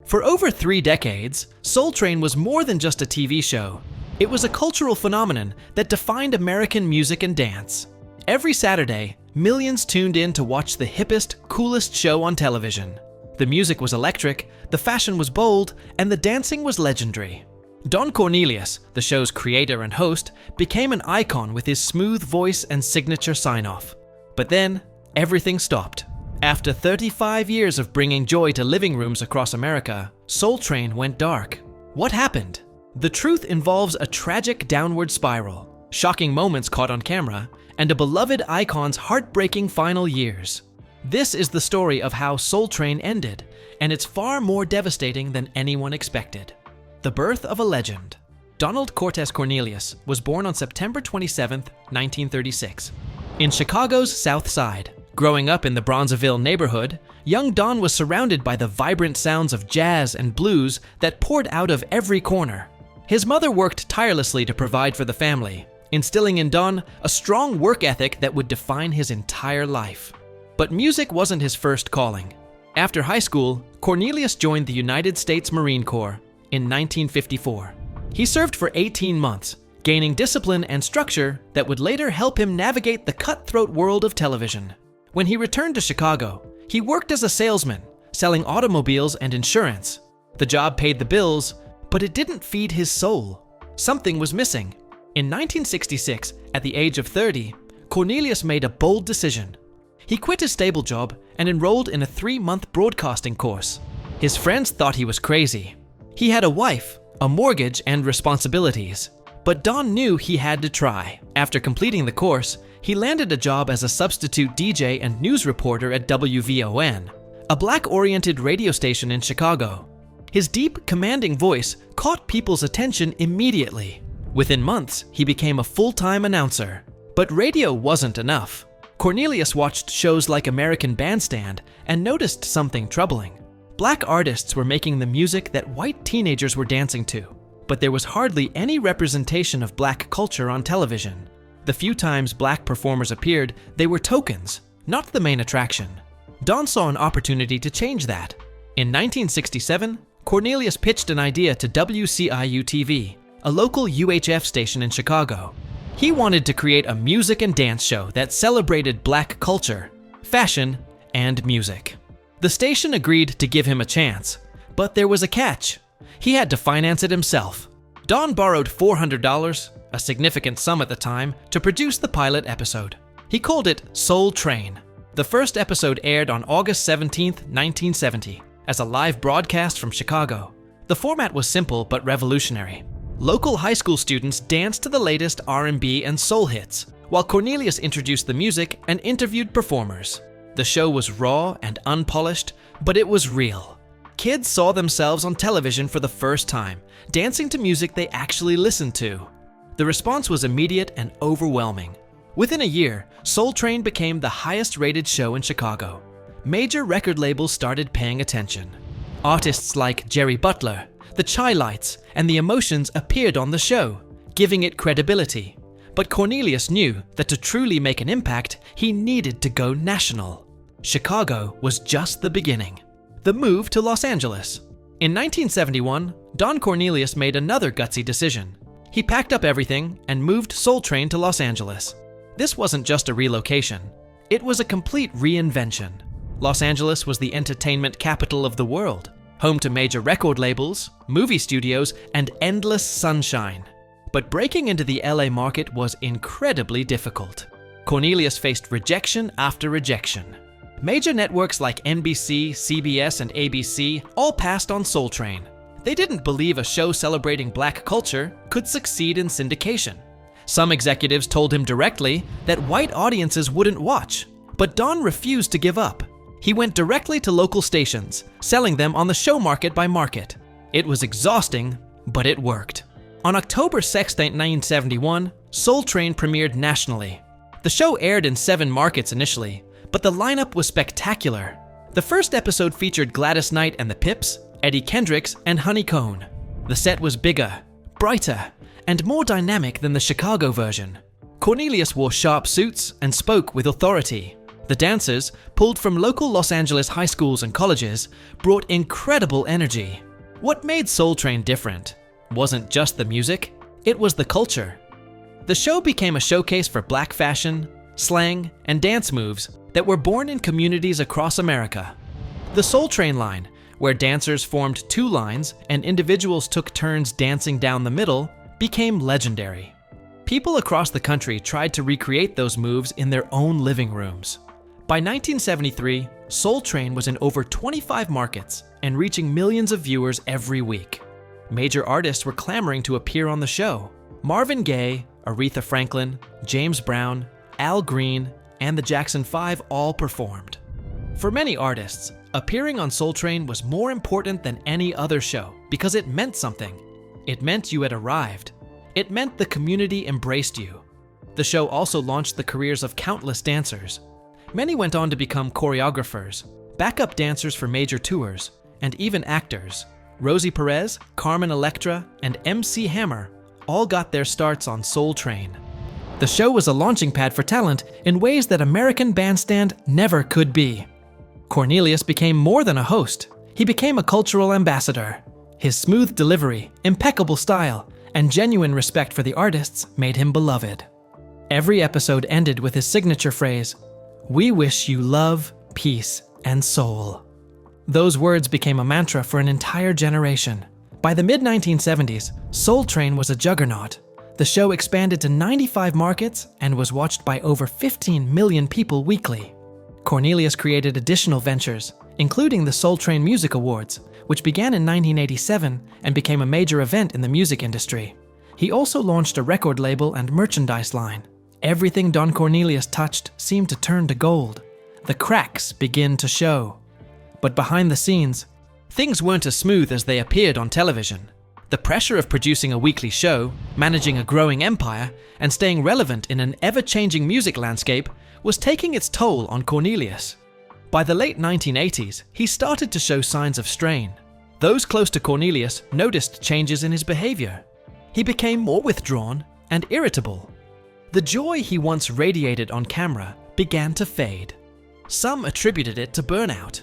For over 3 decades, Soul Train was more than just a TV show. It was a cultural phenomenon that defined American music and dance. Every Saturday, millions tuned in to watch the hippest, coolest show on television. The music was electric, the fashion was bold, and the dancing was legendary. Don Cornelius, the show's creator and host, became an icon with his smooth voice and signature sign-off. But then, everything stopped. After 35 years of bringing joy to living rooms across America, Soul Train went dark. What happened? The truth involves a tragic downward spiral, shocking moments caught on camera, and a beloved icon's heartbreaking final years. This is the story of how Soul Train ended, and it's far more devastating than anyone expected. The birth of a legend. Donald Cortez Cornelius was born on September 27, 1936, in Chicago's South Side. Growing up in the Bronzeville neighborhood, young Don was surrounded by the vibrant sounds of jazz and blues that poured out of every corner. His mother worked tirelessly to provide for the family, instilling in Don a strong work ethic that would define his entire life. But music wasn't his first calling. After high school, Cornelius joined the United States Marine Corps in 1954. He served for 18 months, gaining discipline and structure that would later help him navigate the cutthroat world of television. When he returned to Chicago, he worked as a salesman, selling automobiles and insurance. The job paid the bills, but it didn't feed his soul. Something was missing. In 1966, at the age of 30, Cornelius made a bold decision. He quit his stable job and enrolled in a 3-month broadcasting course. His friends thought he was crazy. He had a wife, a mortgage, and responsibilities. But Don knew he had to try. After completing the course, he landed a job as a substitute DJ and news reporter at WVON, a black-oriented radio station in Chicago. His deep, commanding voice caught people's attention immediately. Within months, he became a full-time announcer. But radio wasn't enough. Cornelius watched shows like American Bandstand and noticed something troubling. Black artists were making the music that white teenagers were dancing to, but there was hardly any representation of black culture on television. The few times black performers appeared, they were tokens, not the main attraction. Don saw an opportunity to change that. In 1967, Cornelius pitched an idea to WCIU-TV, a local UHF station in Chicago. He wanted to create a music and dance show that celebrated black culture, fashion, and music. The station agreed to give him a chance, but there was a catch. He had to finance it himself. Don borrowed $400, a significant sum at the time, to produce the pilot episode. He called it Soul Train. The first episode aired on August 17, 1970, as a live broadcast from Chicago. The format was simple but revolutionary. Local high school students danced to the latest R&B and soul hits, while Cornelius introduced the music and interviewed performers. The show was raw and unpolished, but it was real. Kids saw themselves on television for the first time, dancing to music they actually listened to. The response was immediate and overwhelming. Within a year, Soul Train became the highest-rated show in Chicago. Major record labels started paying attention. Artists like Jerry Butler, the Chi-Lites, and the Emotions appeared on the show, giving it credibility. But Cornelius knew that to truly make an impact, he needed to go national. Chicago was just the beginning. The move to Los Angeles. In 1971, Don Cornelius made another gutsy decision. He packed up everything and moved Soul Train to Los Angeles. This wasn't just a relocation. It was a complete reinvention. Los Angeles was the entertainment capital of the world, home to major record labels, movie studios, and endless sunshine. But breaking into the LA market was incredibly difficult. Cornelius faced rejection after rejection. Major networks like NBC, CBS, and ABC all passed on Soul Train. They didn't believe a show celebrating black culture could succeed in syndication. Some executives told him directly that white audiences wouldn't watch, but Don refused to give up. He went directly to local stations, selling them on the show market by market. It was exhausting, but it worked. On October 6, 1971, Soul Train premiered nationally. The show aired in 7 markets initially, but the lineup was spectacular. The first episode featured Gladys Knight and the Pips, Eddie Kendricks, and Honey Cone. The set was bigger, brighter, and more dynamic than the Chicago version. Cornelius wore sharp suits and spoke with authority. The dancers, pulled from local Los Angeles high schools and colleges, brought incredible energy. What made Soul Train different wasn't just the music, it was the culture. The show became a showcase for Black fashion, slang, and dance moves that were born in communities across America. The Soul Train line, where dancers formed two lines and individuals took turns dancing down the middle, became legendary. People across the country tried to recreate those moves in their own living rooms. By 1973, Soul Train was in over 25 markets and reaching millions of viewers every week. Major artists were clamoring to appear on the show. Marvin Gaye, Aretha Franklin, James Brown, Al Green, and the Jackson 5 all performed. For many artists, appearing on Soul Train was more important than any other show because it meant something. It meant you had arrived. It meant the community embraced you. The show also launched the careers of countless dancers. Many went on to become choreographers, backup dancers for major tours, and even actors. Rosie Perez, Carmen Electra, and MC Hammer all got their starts on Soul Train. The show was a launching pad for talent in ways that American Bandstand never could be. Cornelius became more than a host. He became a cultural ambassador. His smooth delivery, impeccable style, and genuine respect for the artists made him beloved. Every episode ended with his signature phrase, "We wish you love, peace, and soul." Those words became a mantra for an entire generation. By the mid-1970s, Soul Train was a juggernaut. The show expanded to 95 markets and was watched by over 15 million people weekly. Cornelius created additional ventures, including the Soul Train Music Awards, which began in 1987 and became a major event in the music industry. He also launched a record label and merchandise line. Everything Don Cornelius touched seemed to turn to gold. The cracks began to show. But behind the scenes, things weren't as smooth as they appeared on television. The pressure of producing a weekly show, managing a growing empire, and staying relevant in an ever-changing music landscape was taking its toll on Cornelius. By the late 1980s, he started to show signs of strain. Those close to Cornelius noticed changes in his behavior. He became more withdrawn and irritable. The joy he once radiated on camera began to fade. Some attributed it to burnout.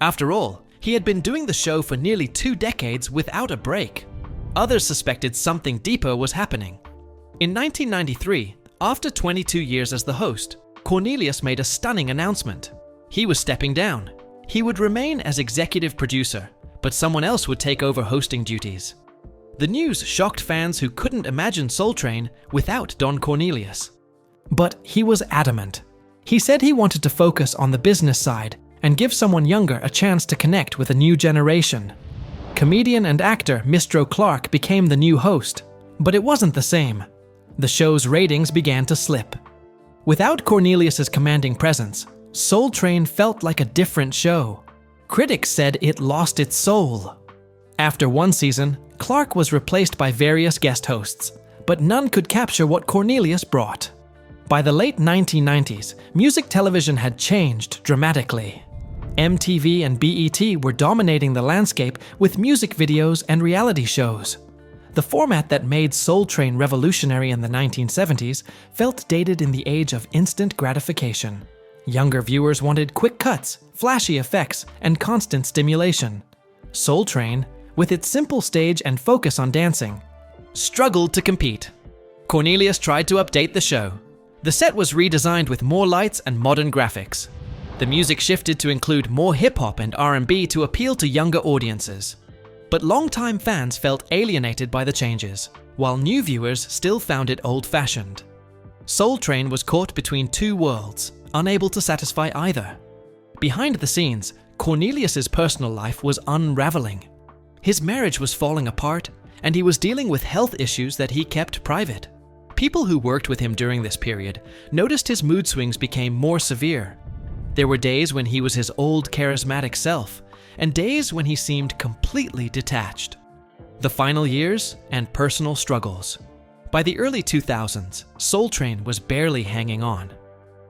After all, he had been doing the show for nearly 2 decades without a break. Others suspected something deeper was happening. In 1993, after 22 years as the host, Cornelius made a stunning announcement. He was stepping down. He would remain as executive producer, but someone else would take over hosting duties. The news shocked fans who couldn't imagine Soul Train without Don Cornelius. But he was adamant. He said he wanted to focus on the business side and give someone younger a chance to connect with a new generation. Comedian and actor Mistro Clark became the new host, but it wasn't the same. The show's ratings began to slip. Without Cornelius's commanding presence, Soul Train felt like a different show. Critics said it lost its soul. After one season, Clark was replaced by various guest hosts, but none could capture what Cornelius brought. By the late 1990s, music television had changed dramatically. MTV and BET were dominating the landscape with music videos and reality shows. The format that made Soul Train revolutionary in the 1970s felt dated in the age of instant gratification. Younger viewers wanted quick cuts, flashy effects, and constant stimulation. Soul Train, with its simple stage and focus on dancing, struggled to compete. Cornelius tried to update the show. The set was redesigned with more lights and modern graphics. The music shifted to include more hip-hop and R&B to appeal to younger audiences. But longtime fans felt alienated by the changes, while new viewers still found it old-fashioned. Soul Train was caught between two worlds, unable to satisfy either. Behind the scenes, Cornelius's personal life was unraveling. His marriage was falling apart, and he was dealing with health issues that he kept private. People who worked with him during this period noticed his mood swings became more severe. There were days when he was his old charismatic self, and days when he seemed completely detached. The final years and personal struggles. By the early 2000s, Soul Train was barely hanging on.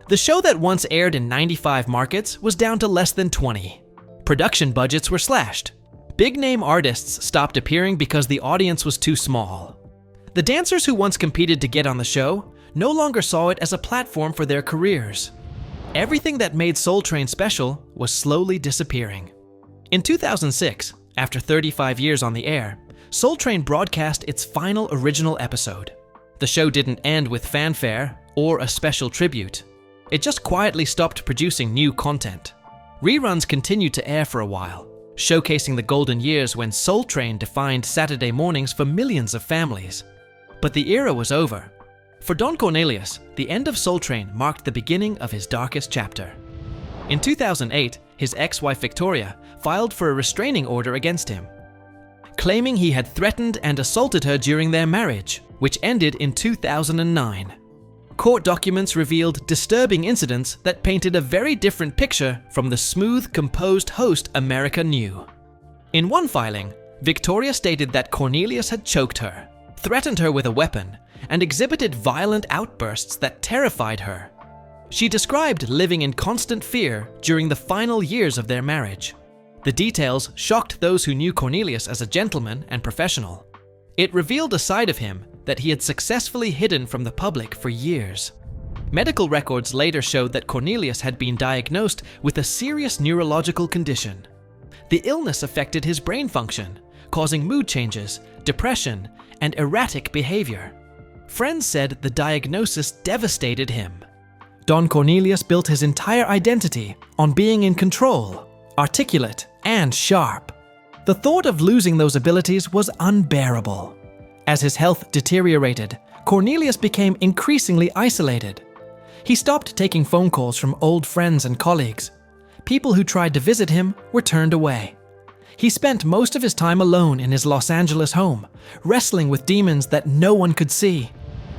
The show that once aired in 95 markets was down to less than 20. Production budgets were slashed. Big-name artists stopped appearing because the audience was too small. The dancers who once competed to get on the show no longer saw it as a platform for their careers. Everything that made Soul Train special was slowly disappearing. In 2006, after 35 years on the air, Soul Train broadcast its final original episode. The show didn't end with fanfare or a special tribute. It just quietly stopped producing new content. Reruns continued to air for a while, showcasing the golden years when Soul Train defined Saturday mornings for millions of families. But the era was over. For Don Cornelius, the end of Soul Train marked the beginning of his darkest chapter. In 2008, his ex-wife Victoria filed for a restraining order against him, claiming he had threatened and assaulted her during their marriage, which ended in 2009. Court documents revealed disturbing incidents that painted a very different picture from the smooth, composed host America knew. In one filing, Victoria stated that Cornelius had choked her, threatened her with a weapon, and exhibited violent outbursts that terrified her. She described living in constant fear during the final years of their marriage. The details shocked those who knew Cornelius as a gentleman and professional. It revealed a side of him that he had successfully hidden from the public for years. Medical records later showed that Cornelius had been diagnosed with a serious neurological condition. The illness affected his brain function, causing mood changes, depression, and erratic behavior. Friends said the diagnosis devastated him. Don Cornelius built his entire identity on being in control, articulate, and sharp. The thought of losing those abilities was unbearable. As his health deteriorated, Cornelius became increasingly isolated. He stopped taking phone calls from old friends and colleagues. People who tried to visit him were turned away. He spent most of his time alone in his Los Angeles home, wrestling with demons that no one could see.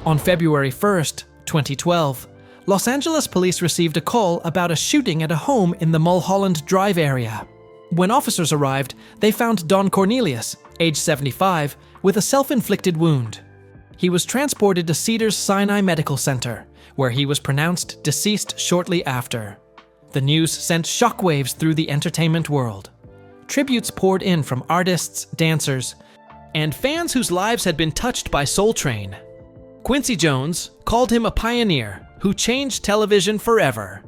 On February 1st, 2012, Los Angeles police received a call about a shooting at a home in the Mulholland Drive area. When officers arrived, they found Don Cornelius, age 75, with a self-inflicted wound. He was transported to Cedars-Sinai Medical Center, where he was pronounced deceased shortly after. The news sent shockwaves through the entertainment world. Tributes poured in from artists, dancers, and fans whose lives had been touched by Soul Train. Quincy Jones called him a pioneer who changed television forever.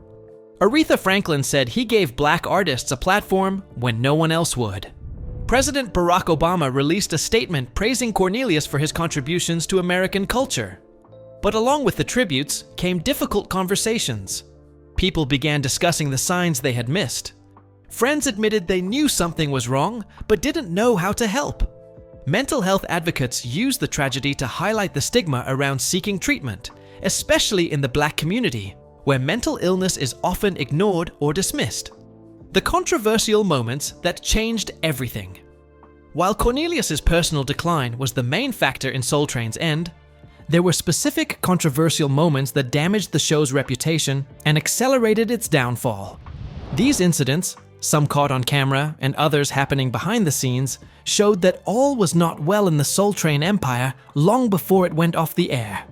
Aretha Franklin said he gave black artists a platform when no one else would. President Barack Obama released a statement praising Cornelius for his contributions to American culture. But along with the tributes came difficult conversations. People began discussing the signs they had missed. Friends admitted they knew something was wrong, but didn't know how to help. Mental health advocates used the tragedy to highlight the stigma around seeking treatment, especially in the Black community, where mental illness is often ignored or dismissed. The controversial moments that changed everything. While Cornelius's personal decline was the main factor in Soul Train's end, there were specific controversial moments that damaged the show's reputation and accelerated its downfall. These incidents, some caught on camera and others happening behind the scenes, showed that all was not well in the Soul Train empire long before it went off the air.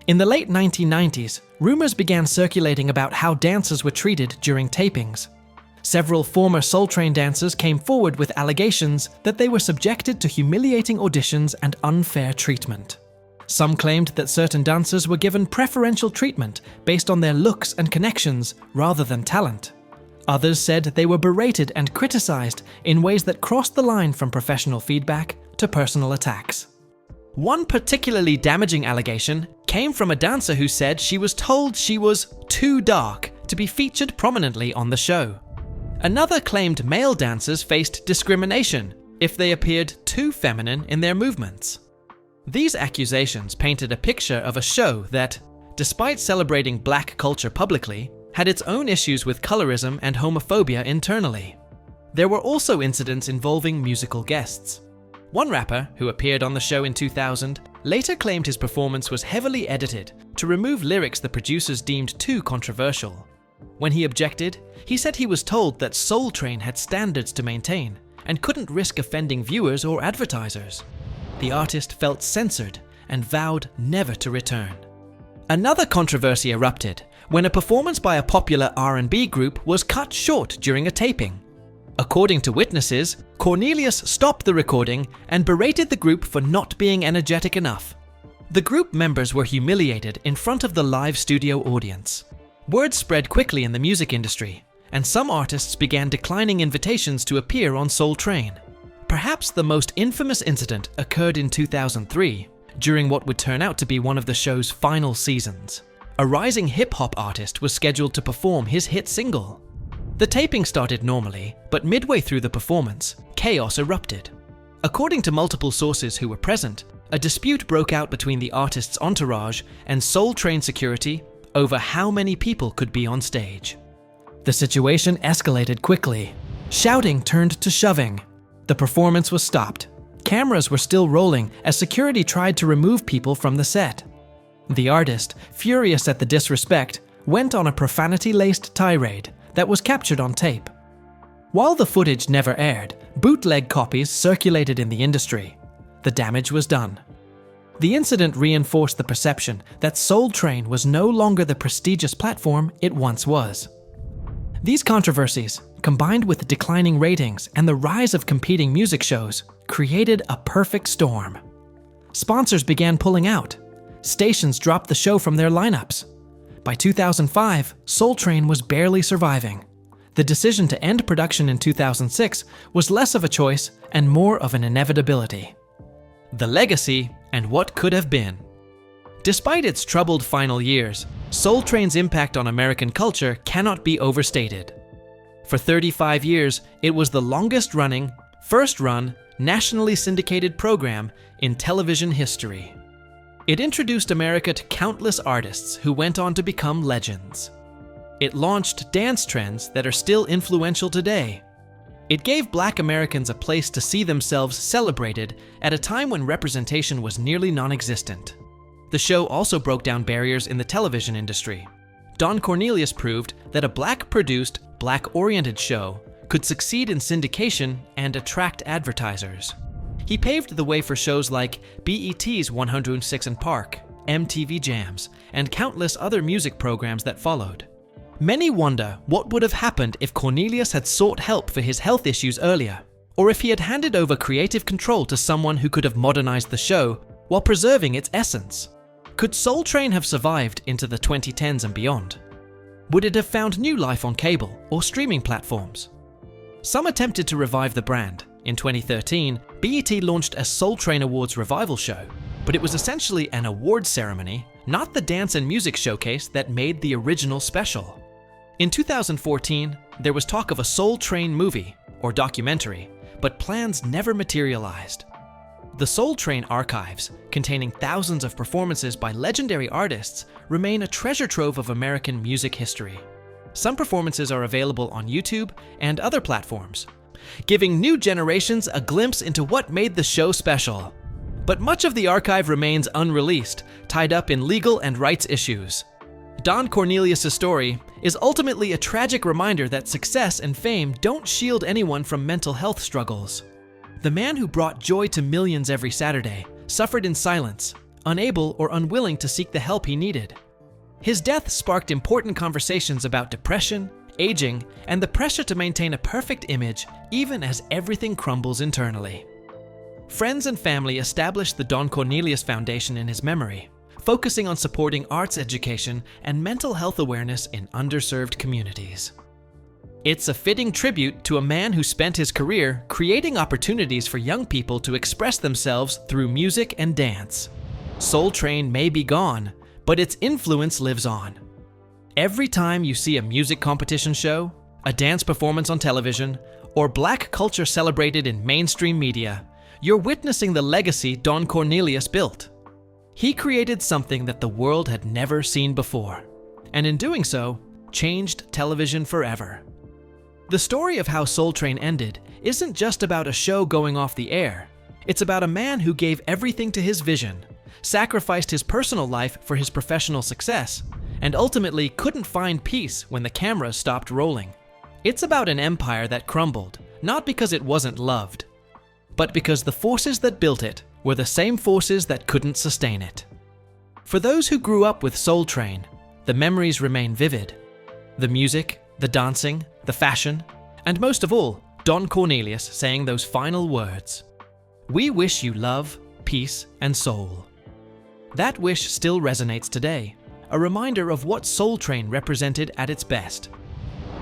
In the late 1990s, rumors began circulating about how dancers were treated during tapings. Several former Soul Train dancers came forward with allegations that they were subjected to humiliating auditions and unfair treatment. Some claimed that certain dancers were given preferential treatment based on their looks and connections rather than talent. Others said they were berated and criticized in ways that crossed the line from professional feedback to personal attacks. One particularly damaging allegation came from a dancer who said she was told she was too dark to be featured prominently on the show. Another claimed male dancers faced discrimination if they appeared too feminine in their movements. These accusations painted a picture of a show that, despite celebrating Black culture publicly, had its own issues with colorism and homophobia internally. There were also incidents involving musical guests. One rapper, who appeared on the show in 2000, later claimed his performance was heavily edited to remove lyrics the producers deemed too controversial. When he objected, he said he was told that Soul Train had standards to maintain and couldn't risk offending viewers or advertisers. The artist felt censored and vowed never to return. Another controversy erupted when a performance by a popular R&B group was cut short during a taping. According to witnesses, Cornelius stopped the recording and berated the group for not being energetic enough. The group members were humiliated in front of the live studio audience. Word spread quickly in the music industry, and some artists began declining invitations to appear on Soul Train. Perhaps the most infamous incident occurred in 2003, during what would turn out to be one of the show's final seasons. A rising hip-hop artist was scheduled to perform his hit single. The taping started normally, but midway through the performance, chaos erupted. According to multiple sources who were present, a dispute broke out between the artist's entourage and Soul Train security over how many people could be on stage. The situation escalated quickly. Shouting turned to shoving. The performance was stopped. Cameras were still rolling as security tried to remove people from the set. The artist, furious at the disrespect, went on a profanity-laced tirade that was captured on tape. While the footage never aired, bootleg copies circulated in the industry. The damage was done. The incident reinforced the perception that Soul Train was no longer the prestigious platform it once was. These controversies, combined with declining ratings and the rise of competing music shows, created a perfect storm. Sponsors began pulling out. Stations dropped the show from their lineups. By 2005, Soul Train was barely surviving. The decision to end production in 2006 was less of a choice and more of an inevitability. The legacy and what could have been. Despite its troubled final years, Soul Train's impact on American culture cannot be overstated. For 35 years, it was the longest-running, first-run, nationally syndicated program in television history. It introduced America to countless artists who went on to become legends. It launched dance trends that are still influential today. It gave Black Americans a place to see themselves celebrated at a time when representation was nearly non-existent. The show also broke down barriers in the television industry. Don Cornelius proved that a Black-produced, Black-oriented show could succeed in syndication and attract advertisers. He paved the way for shows like BET's 106 & Park, MTV Jams, and countless other music programs that followed. Many wonder what would have happened if Cornelius had sought help for his health issues earlier, or if he had handed over creative control to someone who could have modernized the show while preserving its essence. Could Soul Train have survived into the 2010s and beyond? Would it have found new life on cable or streaming platforms? Some attempted to revive the brand. In 2013, BET launched a Soul Train Awards revival show, but it was essentially an awards ceremony, not the dance and music showcase that made the original special. In 2014, there was talk of a Soul Train movie or documentary, but plans never materialized. The Soul Train archives, containing thousands of performances by legendary artists, remain a treasure trove of American music history. Some performances are available on YouTube and other platforms, giving new generations a glimpse into what made the show special. But much of the archive remains unreleased, tied up in legal and rights issues. Don Cornelius' story is ultimately a tragic reminder that success and fame don't shield anyone from mental health struggles. The man who brought joy to millions every Saturday suffered in silence, unable or unwilling to seek the help he needed. His death sparked important conversations about depression, aging, and the pressure to maintain a perfect image even as everything crumbles internally. Friends and family established the Don Cornelius Foundation in his memory, focusing on supporting arts education and mental health awareness in underserved communities. It's a fitting tribute to a man who spent his career creating opportunities for young people to express themselves through music and dance. Soul Train may be gone, but its influence lives on. Every time you see a music competition show, a dance performance on television, or Black culture celebrated in mainstream media, you're witnessing the legacy Don Cornelius built. He created something that the world had never seen before, and in doing so, changed television forever. The story of how Soul Train ended isn't just about a show going off the air. It's about a man who gave everything to his vision, sacrificed his personal life for his professional success, and ultimately couldn't find peace when the cameras stopped rolling. It's about an empire that crumbled, not because it wasn't loved, but because the forces that built it were the same forces that couldn't sustain it. For those who grew up with Soul Train, the memories remain vivid. The music, the dancing, the fashion, and most of all, Don Cornelius saying those final words, "We wish you love, peace, and soul." That wish still resonates today, a reminder of what Soul Train represented at its best.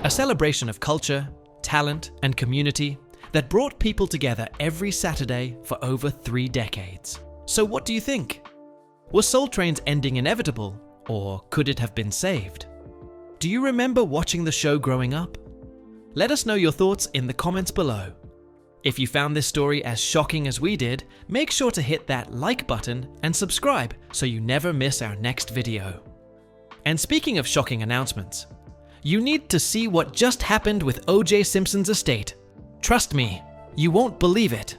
A celebration of culture, talent, and community that brought people together every Saturday for over 3 decades. So what do you think? Was Soul Train's ending inevitable, or could it have been saved? Do you remember watching the show growing up? Let us know your thoughts in the comments below. If you found this story as shocking as we did, make sure to hit that like button and subscribe so you never miss our next video. And speaking of shocking announcements, you need to see what just happened with O.J. Simpson's estate. Trust me, you won't believe it.